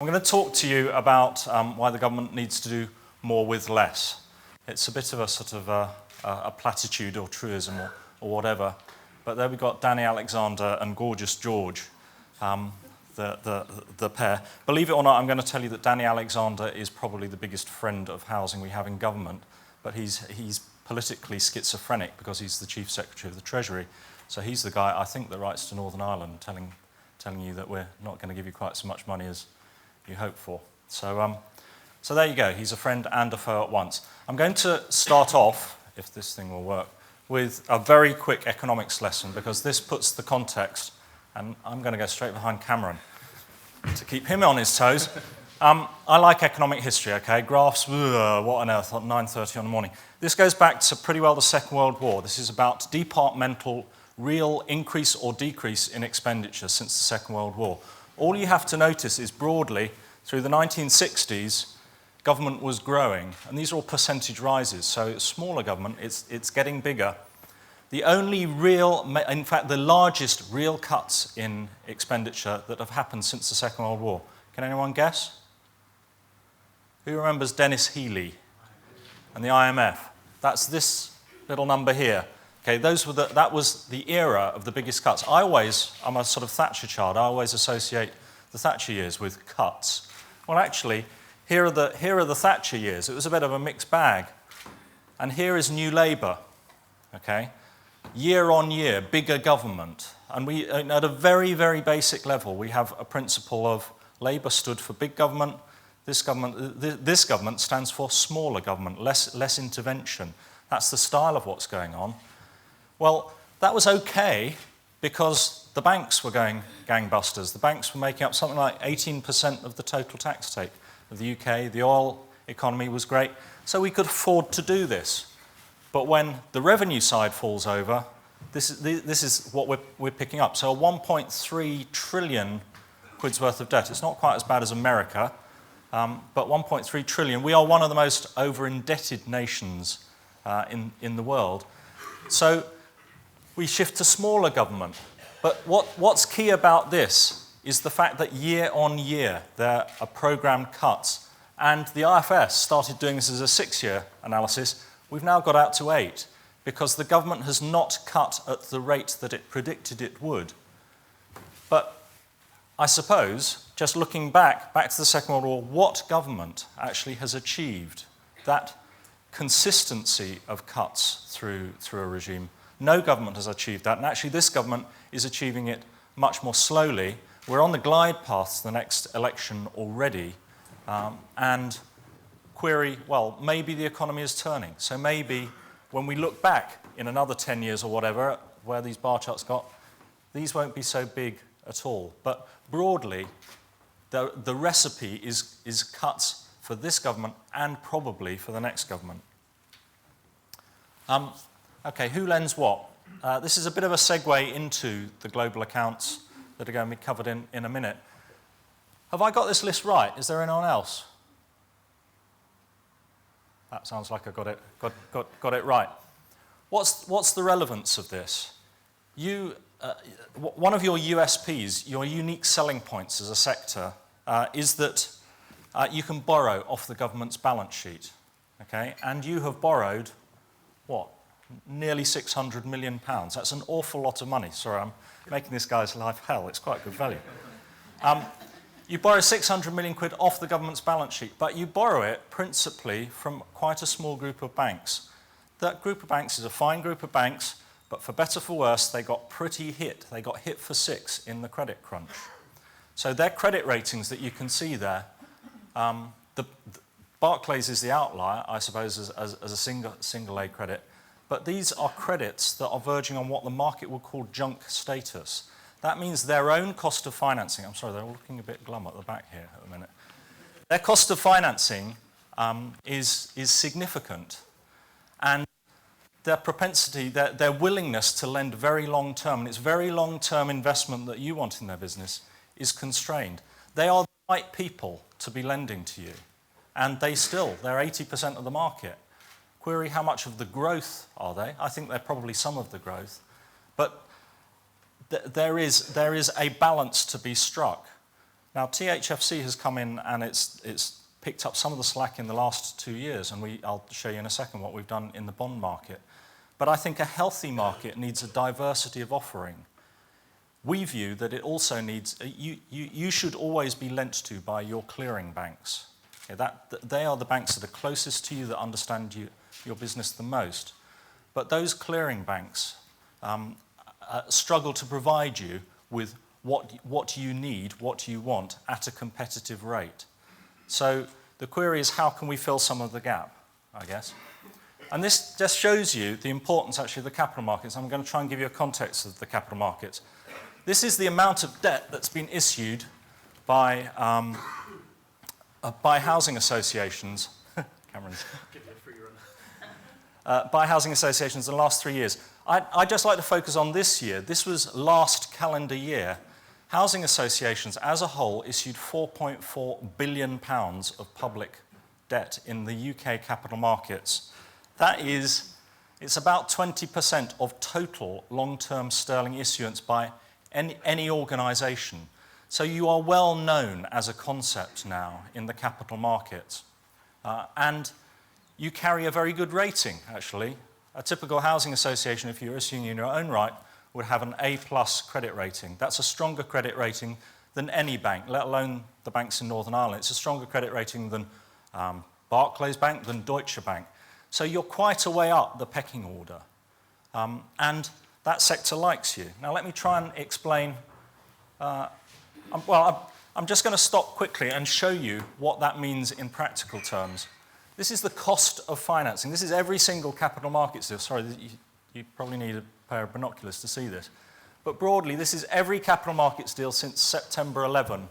I'm going to talk to you about why the government needs to do more with less. It's a bit of a sort of a platitude or truism or whatever, but there we've got Danny Alexander and Gorgeous George, the pair. Believe it or not, I'm going to tell you that Danny Alexander is probably the biggest friend of housing we have in government, but he's politically schizophrenic because he's the Chief Secretary of the Treasury. So he's the guy, I think, that writes to Northern Ireland telling you that we're not going to give you quite so much money as you hope for. So there you go. He's a friend and a foe at once. I'm going to start off, if this thing will work, with a very quick economics lesson because this puts the context, and I'm going to go straight behind Cameron to keep him on his toes. I like economic history, okay? Graphs, what on earth, at 9:30 in the morning. This goes back to pretty well the Second World War. This is about departmental real increase or decrease in expenditure since the Second World War. All you have to notice is broadly, through the 1960s, government was growing, and these are all percentage rises, so smaller government, it's getting bigger. The only real, in fact, the largest real cuts in expenditure that have happened since the Second World War. Can anyone guess? Who remembers Dennis Healey and the IMF? That's this little number here. Okay, that was the era of the biggest cuts. I'm a sort of Thatcher child. I always associate the Thatcher years with cuts. Well, actually, here are the Thatcher years. It was a bit of a mixed bag. And here is New Labour, okay? Year on year, bigger government. And we, at a very, very basic level, we have a principle of Labour stood for big government. This government stands for smaller government, less intervention. That's the style of what's going on. Well, that was okay because the banks were going gangbusters. The banks were making up something like 18% of the total tax take of the UK. The oil economy was great, so we could afford to do this. But when the revenue side falls over, this is what we're picking up. So a 1.3 trillion quid's worth of debt. It's not quite as bad as America, but 1.3 trillion. We are one of the most over-indebted nations in the world. So we shift to smaller government. But what's key about this is the fact that year on year there are programmed cuts. And the IFS started doing this as a 6-year analysis. We've now got out to 8 because the government has not cut at the rate that it predicted it would. But I suppose, just looking back to the Second World War, what government actually has achieved that consistency of cuts through a regime? No government has achieved that, and actually this government is achieving it much more slowly. We're on the glide path to the next election already, and query, well, maybe the economy is turning. So maybe when we look back in another 10 years or whatever, where these bar charts got, these won't be so big at all. But broadly, the recipe is cuts for this government and probably for the next government. Okay, who lends what? This is a bit of a segue into the global accounts that are going to be covered in a minute. Have I got this list right? Is there anyone else? That sounds like I got it right. What's the relevance of this? One of your USPs, your unique selling points as a sector, is that you can borrow off the government's balance sheet. Okay, and you have borrowed what? Nearly £600 million. That's an awful lot of money. Sorry, I'm making this guy's life hell. It's quite good value. You borrow 600 million quid off the government's balance sheet, but you borrow it principally from quite a small group of banks. That group of banks is a fine group of banks, but for better for worse, they got pretty hit. They got hit for 6 in the credit crunch. So their credit ratings that you can see there, Barclays is the outlier, I suppose, as a single A credit. But these are credits that are verging on what the market would call junk status. That means their own cost of financing, I'm sorry, they're all looking a bit glum at the back here at the minute. Their cost of financing is significant. And their propensity, their willingness to lend very long term, and it's very long term investment that you want in their business, is constrained. They are the right people to be lending to you. And they're 80% of the market. Query, how much of the growth are they? I think they're probably some of the growth. But there is a balance to be struck. Now, THFC has come in and it's picked up some of the slack in the last 2 years, and I'll show you in a second what we've done in the bond market. But I think a healthy market needs a diversity of offering. We view that it also needs, you should always be lent to by your clearing banks. Okay, they are the banks that are closest to you, that understand your business the most. But those clearing banks struggle to provide you with what you need, what you want, at a competitive rate. So the query is, how can we fill some of the gap, I guess? And this just shows you the importance, actually, of the capital markets. I'm going to try and give you a context of the capital markets. This is the amount of debt that's been issued by housing associations. Cameron's. Give you a free run. By housing associations in the last 3 years. I'd just like to focus on this year. This was last calendar year. Housing associations as a whole issued £4.4 billion of public debt in the UK capital markets. It's about 20% of total long-term sterling issuance by any organisation. So you are well known as a concept now in the capital markets. And you carry a very good rating, actually. A typical housing association, if you're issuing in your own right, would have an A+ credit rating. That's a stronger credit rating than any bank, let alone the banks in Northern Ireland. It's a stronger credit rating than Barclays Bank, than Deutsche Bank. So you're quite a way up the pecking order. And that sector likes you. Now let me try and explain. I'm just going to stop quickly and show you what that means in practical terms. This is the cost of financing. This is every single capital markets deal. Sorry, you probably need a pair of binoculars to see this. But broadly, this is every capital markets deal since September 11.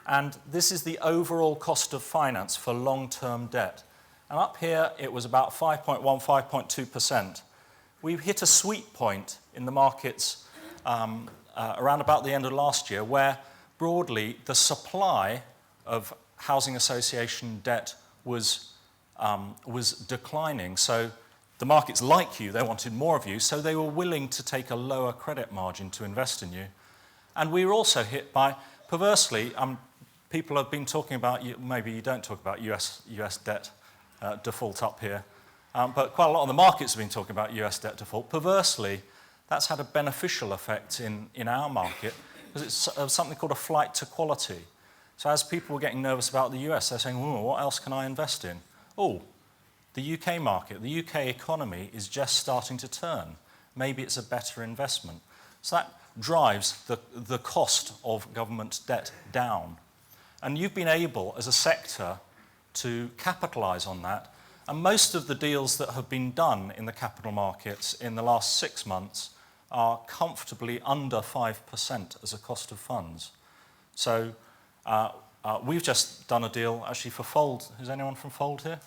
And this is the overall cost of finance for long-term debt. And up here, it was about 5.1, 5.2%. We've hit a sweet point in the markets around about the end of last year, where broadly the supply of housing association debt was declining. So the markets like you, they wanted more of you, so they were willing to take a lower credit margin to invest in you. And we were also hit by, perversely, people have been talking about, maybe you don't talk about US debt default up here, but quite a lot of the markets have been talking about US debt default. Perversely, that's had a beneficial effect in our market, because it's something called a flight to quality. So as people were getting nervous about the US, they're saying, oh, what else can I invest in? Oh, the UK market, the UK economy is just starting to turn. Maybe it's a better investment. So that drives the cost of government debt down. And you've been able, as a sector, to capitalise on that. And most of the deals that have been done in the capital markets in the last 6 months are comfortably under 5% as a cost of funds. So we've just done a deal, actually, for Fold. Is anyone from Fold here?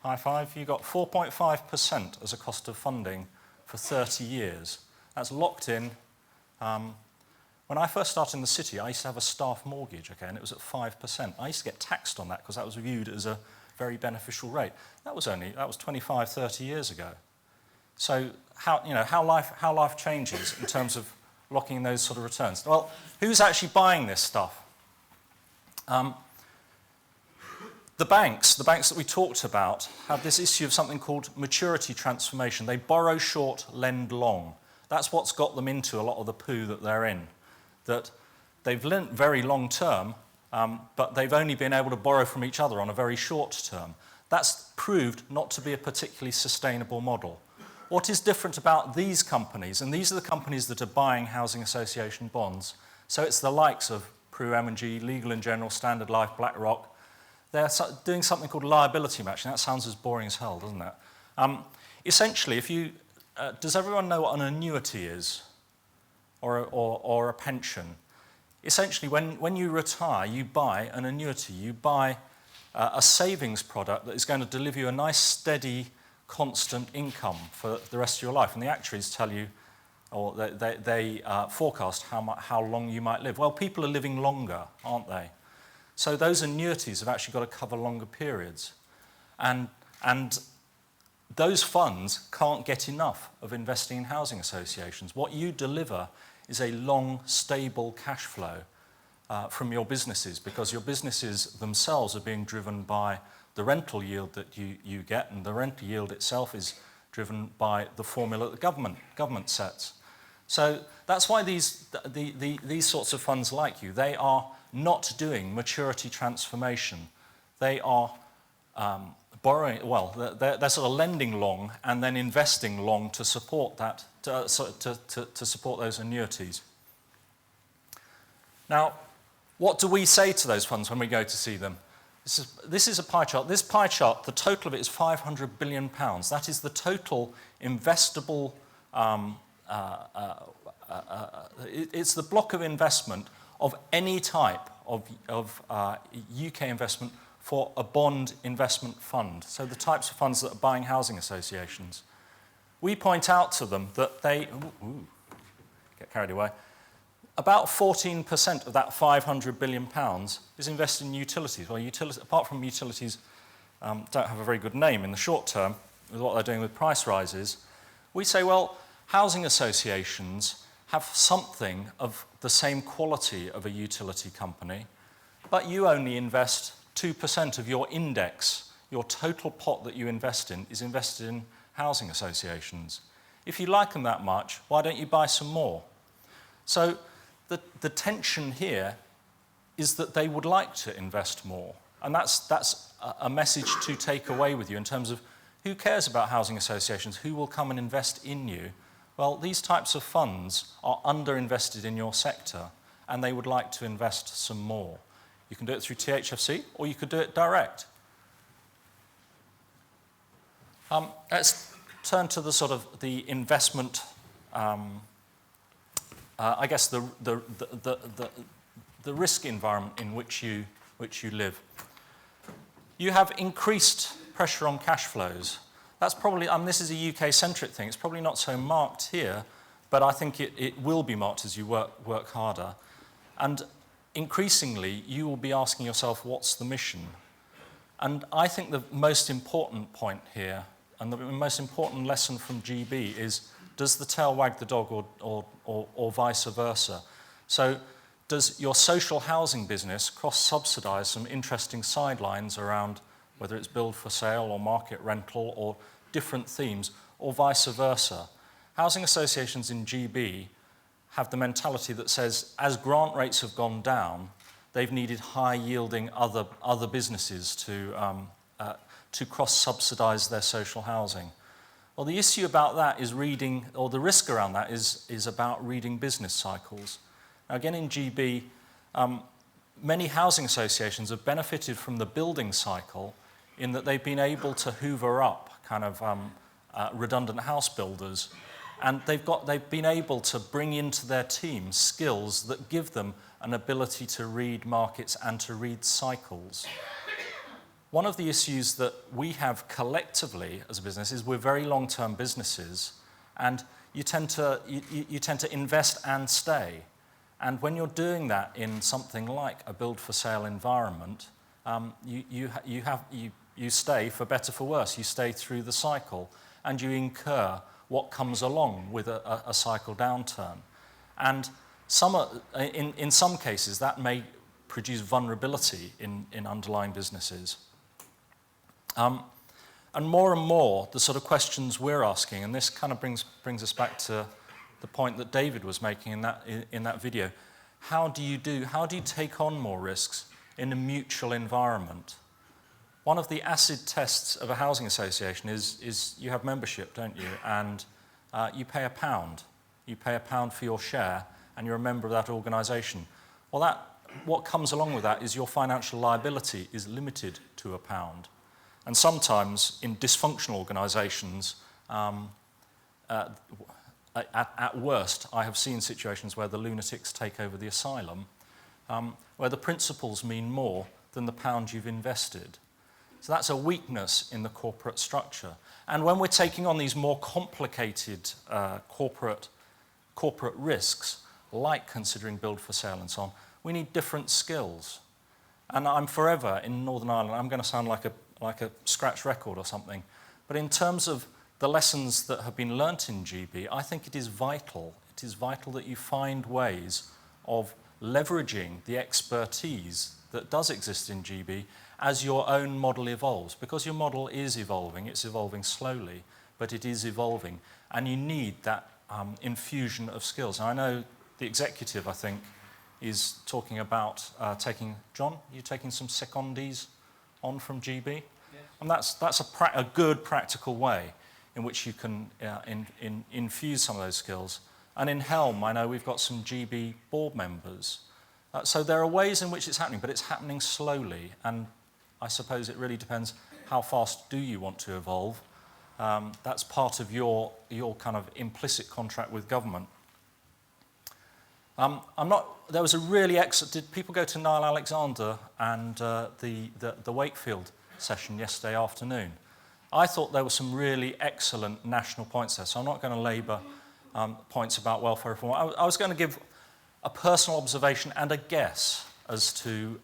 High five. You got 4.5% as a cost of funding for 30 years. That's locked in. When I first started in the city, I used to have a staff mortgage, okay, and it was at 5%. I used to get taxed on that because that was viewed as a very beneficial rate. That was 25, 30 years ago. So how life changes in terms of locking in those sort of returns. Well, who's actually buying this stuff? The banks that we talked about have this issue of something called maturity transformation. They borrow short, lend long. That's what's got them into a lot of the poo that they're in. That they've lent very long term, but they've only been able to borrow from each other on a very short term. That's proved not to be a particularly sustainable model. What is different about these companies, and these are the companies that are buying housing association bonds, so it's the likes of Pru, M&G, Legal & General, Standard Life, BlackRock. They're doing something called liability matching. That sounds as boring as hell, doesn't it? Essentially, does everyone know what an annuity is? Or a pension? Essentially, when you retire, you buy an annuity. You buy a savings product that is going to deliver you a nice, steady, constant income for the rest of your life. And the actuaries tell you, or they forecast how long you might live. Well, people are living longer, aren't they? So those annuities have actually got to cover longer periods. And those funds can't get enough of investing in housing associations. What you deliver is a long, stable cash flow. from your businesses, because your businesses themselves are being driven by the rental yield that you get, and the rental yield itself is driven by the formula that the government sets. So that's why these sorts of funds like you, they are not doing maturity transformation. They are borrowing, well, they're sort of lending long and then investing long to support that, to support those annuities. Now, what do we say to those funds when we go to see them? This is a pie chart. This pie chart, the total of it is £500 billion. That is the total investable, it's the block of investment of any type of UK investment for a bond investment fund. So the types of funds that are buying housing associations. We point out to them that they, get carried away, about 14% of that £500 billion is invested in utilities. Well, apart from utilities don't have a very good name in the short term with what they're doing with price rises, we say, well, housing associations have something of the same quality of a utility company, but you only invest 2% of your index. Your total pot that you invest in is invested in housing associations. If you like them that much, why don't you buy some more? So the tension here is that they would like to invest more. And that's a message to take away with you in terms of who cares about housing associations, who will come and invest in you. Well, these types of funds are underinvested in your sector, and they would like to invest some more. You can do it through THFC, or you could do it direct. Let's turn to the sort of the investment, I guess the risk environment in which you live. You have increased pressure on cash flows. That's probably, this is a UK-centric thing. It's probably not so marked here, but I think it will be marked as you work harder. And increasingly, you will be asking yourself, what's the mission? And I think the most important point here, and the most important lesson from GB is, does the tail wag the dog or vice versa? So does your social housing business cross-subsidise some interesting sidelines around whether it's build for sale or market rental or different themes, or vice versa? Housing associations in GB have the mentality that says, as grant rates have gone down, they've needed high-yielding other businesses to cross-subsidise their social housing. Well, the issue about that is reading, or the risk around that is about reading business cycles. Now, again, in GB, many housing associations have benefited from the building cycle in that they've been able to hoover up kind of redundant house builders, and they've been able to bring into their team skills that give them an ability to read markets and to read cycles. One of the issues that we have collectively as a business is we're very long-term businesses, and you tend to invest and stay. And when you're doing that in something like a build-for-sale environment, you stay for better for worse. You stay through the cycle, and you incur what comes along with a cycle downturn. And in some cases, that may produce vulnerability in underlying businesses. And more, the sort of questions we're asking, and this kind of brings us back to the point that David was making in that video. How do you take on more risks in a mutual environment? One of the acid tests of a housing association is you have membership, don't you? And you pay £1. You pay £1 for your share, and you're a member of that organisation. Well, what comes along with that is your financial liability is limited to £1. And sometimes in dysfunctional organisations, at worst, I have seen situations where the lunatics take over the asylum, where the principles mean more than the £1 you've invested. So that's a weakness in the corporate structure. And when we're taking on these more complicated corporate risks, like considering build for sale and so on, we need different skills. And I'm forever in Northern Ireland, I'm going to sound like a scratch record or something, but in terms of the lessons that have been learnt in GB, I think it is vital. It is vital that you find ways of leveraging the expertise that does exist in GB as your own model evolves, because your model is evolving. It's evolving slowly, but it is evolving, and you need that infusion of skills. And I know the executive, I think, is talking about John, you're taking some secondees on from GB? Yes. And that's a good practical way in which you can infuse some of those skills. And in Helm, I know we've got some GB board members. So there are ways in which it's happening, but it's happening slowly. And I suppose it really depends how fast do you want to evolve. That's part of your kind of implicit contract with government. There was a really excellent, did people go to Niall Alexander and the Wakefield session yesterday afternoon? I thought there were some really excellent national points there, so I'm not going to labour points about welfare reform. I was going to give a personal observation and a guess as to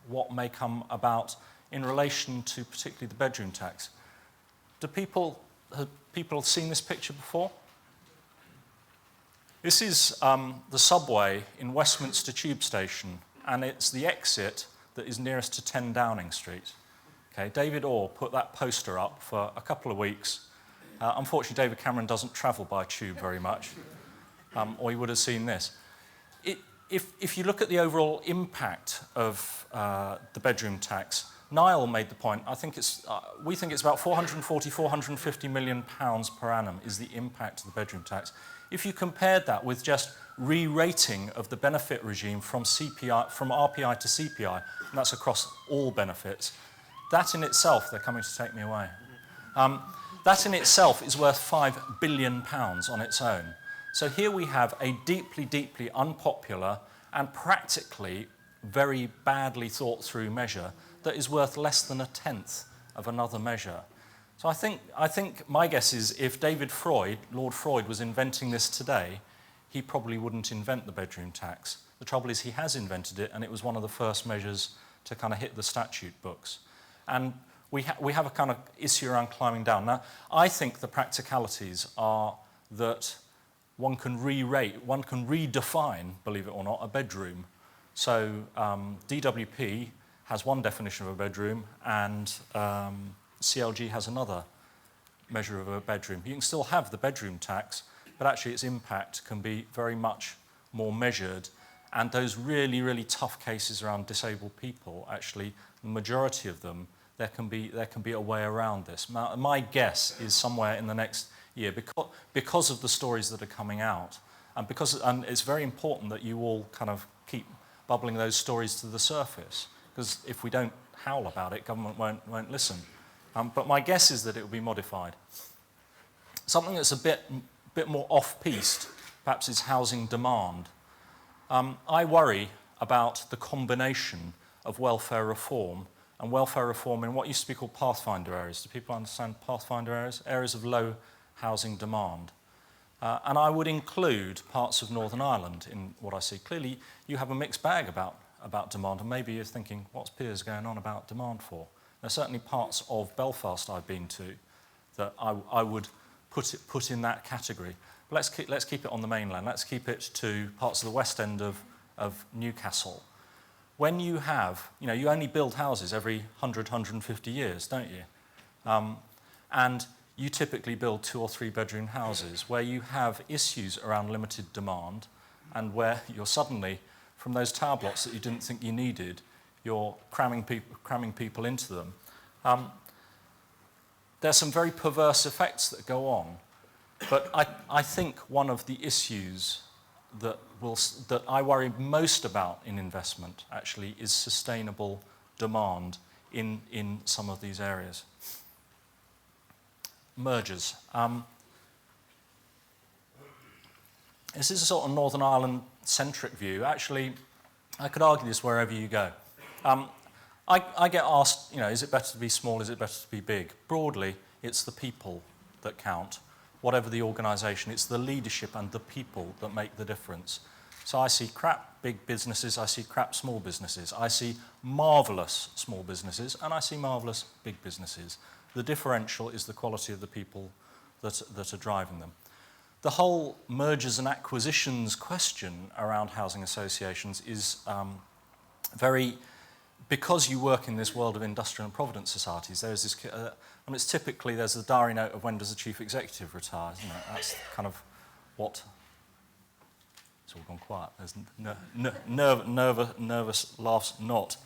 what may come about in relation to particularly the bedroom tax. Have people seen this picture before? This is the subway in Westminster Tube Station, and it's the exit that is nearest to 10 Downing Street. Okay, David Orr put that poster up for a couple of weeks. Unfortunately, David Cameron doesn't travel by tube very much, or he would have seen this. If you look at the overall impact of the bedroom tax, Niall made the point, we think it's about 450 million pounds per annum is the impact of the bedroom tax. If you compared that with just re-rating of the benefit regime from RPI to CPI, and that's across all benefits, that in itself, they're coming to take me away, that in itself is worth £5 billion on its own. So here we have a deeply, deeply unpopular and practically very badly thought through measure that is worth less than a tenth of another measure. So I think my guess is if David Freud, Lord Freud, was inventing this today, he probably wouldn't invent the bedroom tax. The trouble is he has invented it, and it was one of the first measures to kind of hit the statute books. And we have a kind of issue around climbing down. Now, I think the practicalities are that one can re-rate, one can redefine, believe it or not, a bedroom. So DWP has one definition of a bedroom, and CLG has another measure of a bedroom. You can still have the bedroom tax, but actually its impact can be very much more measured. And those really, really tough cases around disabled people, actually, the majority of them, there can be a way around this. My guess is somewhere in the next year, because of the stories that are coming out, and it's very important that you all kind of keep bubbling those stories to the surface, because if we don't howl about it, government won't listen. But my guess is that it will be modified. Something that's a bit more off-piste, perhaps, is housing demand. I worry about the combination of welfare reform and welfare reform in what used to be called pathfinder areas. Do people understand pathfinder areas? Areas of low housing demand. And I would include parts of Northern Ireland in what I see. Clearly, you have a mixed bag about demand, and maybe you're thinking, what's Piers going on about demand for? There are certainly parts of Belfast I've been to that I would put in that category. But let's keep it on the mainland. Let's keep it to parts of the west end of Newcastle. When you have, you only build houses every 100, 150 years, don't you? And you typically build 2 or 3 bedroom houses where you have issues around limited demand, and where you're suddenly, from those tower blocks that you didn't think you needed, you're cramming people into them. There's some very perverse effects that go on. But I think one of the issues that I worry most about in investment, actually, is sustainable demand in some of these areas. Mergers. This is a sort of Northern Ireland-centric view. Actually, I could argue this wherever you go. I get asked, is it better to be small, is it better to be big? Broadly, it's the people that count. Whatever the organisation, it's the leadership and the people that make the difference. So I see crap big businesses, I see crap small businesses, I see marvellous small businesses, and I see marvellous big businesses. The differential is the quality of the people that are driving them. the whole mergers and acquisitions question around housing associations is very, because you work in this world of industrial and provident societies, there's this, it's typically, there's the diary note of when does the chief executive retire, isn't it? That's kind of what, it's all gone quiet, there's nervous laughs not.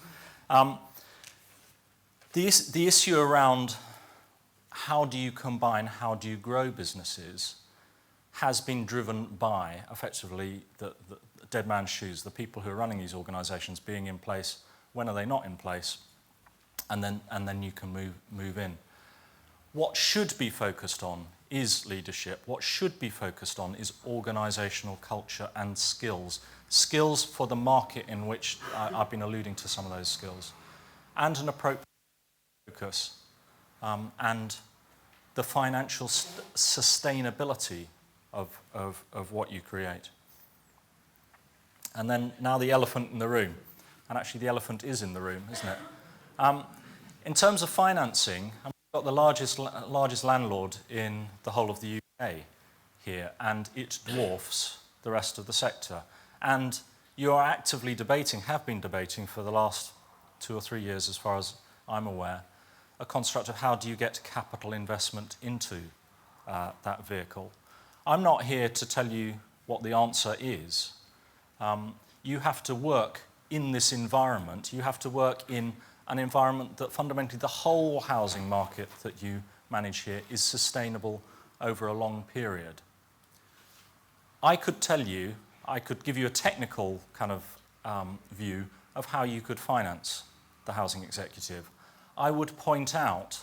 The issue around how do you combine, how do you grow businesses has been driven by, effectively, the dead man's shoes, the people who are running these organisations being in place, when are they not in place, and then you can move in. What should be focused on is leadership. What should be focused on is organisational culture and skills. Skills for the market in which I've been alluding to some of those skills. And an appropriate focus. And the financial sustainability of what you create. And then now the elephant in the room. And actually the elephant is in the room, isn't it? In terms of financing, we've got the largest landlord in the whole of the UK here, and it dwarfs the rest of the sector. And you are actively debating, have been debating for the last 2 or 3 years, as far as I'm aware, a construct of how do you get capital investment into that vehicle. I'm not here to tell you what the answer is. You have to work in this environment. You have to work in an environment that fundamentally the whole housing market that you manage here is sustainable over a long period. I could tell you, I could give you a technical kind of view of how you could finance the housing executive. I would point out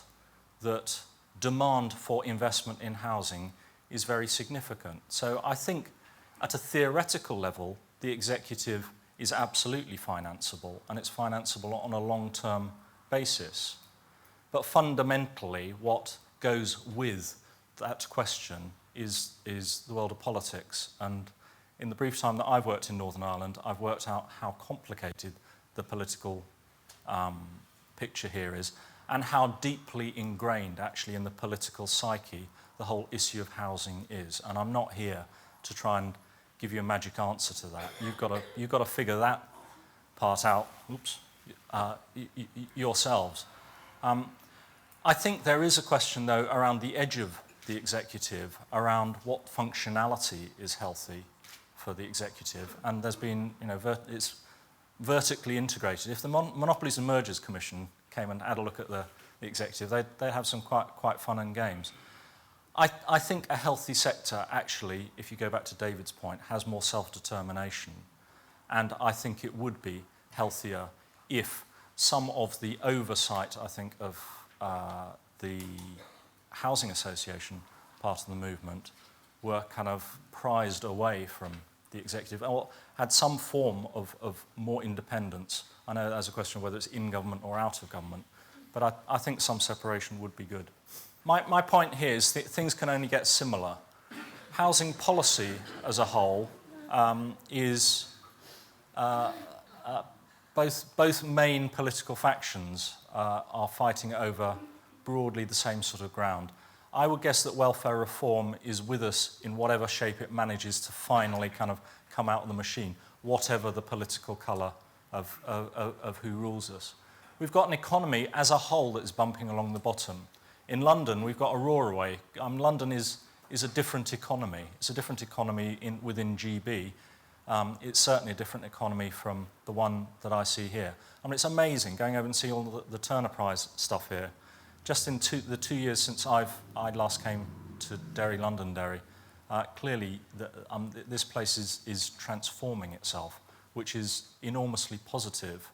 that demand for investment in housing is very significant. So I think at a theoretical level, the executive is absolutely financeable, and it's financeable on a long-term basis. But fundamentally, what goes with that question is the world of politics. And in the brief time that I've worked in Northern Ireland, I've worked out how complicated the political picture here is, and how deeply ingrained actually in the political psyche the whole issue of housing is. And I'm not here to try and give you a magic answer to that. You've got to figure that part out yourselves. I think there is a question, though, around the edge of the executive, around what functionality is healthy for the executive. And there's been, it's vertically integrated. If the Monopolies and Mergers Commission came and had a look at the executive, they'd have some quite fun and games. I think a healthy sector, actually, if you go back to David's point, has more self-determination. And I think it would be healthier if some of the oversight, I think, of the housing association part of the movement were kind of prized away from the executive, or had some form of more independence. I know there's a question of whether it's in government or out of government, but I think some separation would be good. My point here is that things can only get similar. Housing policy as a whole is both main political factions are fighting over broadly the same sort of ground. I would guess that welfare reform is with us in whatever shape it manages to finally kind of come out of the machine, whatever the political colour of who rules us. We've got an economy as a whole that is bumping along the bottom. In London, we've got Aurora Way. London is a different economy. It's a different economy within GB. It's certainly a different economy from the one that I see here. I mean, it's amazing going over and see all the Turner Prize stuff here. Just in the 2 years since I last came to Londonderry, clearly this place is transforming itself, which is enormously positive.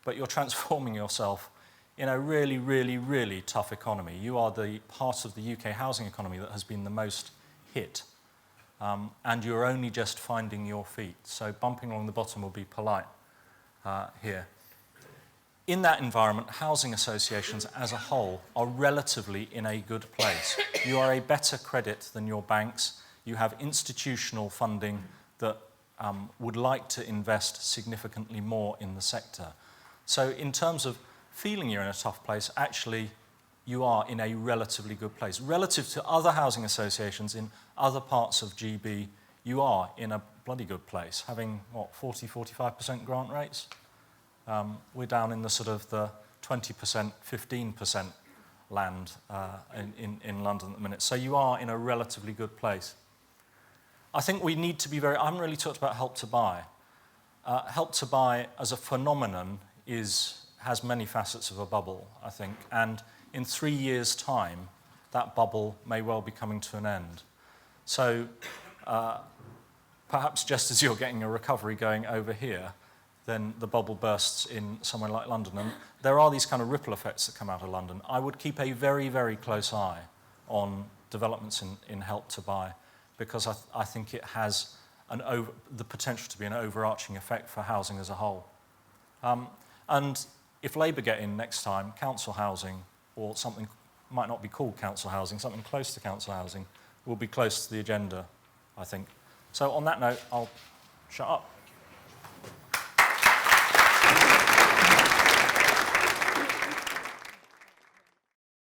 But you're transforming yourself in a really, really, really tough economy. You are the part of the UK housing economy that has been the most hit. And you're only just finding your feet. So bumping along the bottom will be polite here. In that environment, housing associations as a whole are relatively in a good place. You are a better credit than your banks. You have institutional funding that would like to invest significantly more in the sector. So in terms of feeling you're in a tough place, actually you are in a relatively good place. Relative to other housing associations in other parts of GB, you are in a bloody good place, having, what, 45% grant rates? We're down in the sort of the 20%, 15% land in London at the minute. So you are in a relatively good place. I think we need to be very, I haven't really talked about Help to Buy. Help to Buy as a phenomenon has many facets of a bubble, I think, and in 3 years' time, that bubble may well be coming to an end. So perhaps just as you're getting a recovery going over here, then the bubble bursts in somewhere like London. And there are these kind of ripple effects that come out of London. I would keep a very, very close eye on developments in Help to Buy, because I think it has the potential to be an overarching effect for housing as a whole. And if Labour get in next time, council housing, or something might not be called council housing, something close to council housing, will be close to the agenda, I think. So on that note, I'll shut up.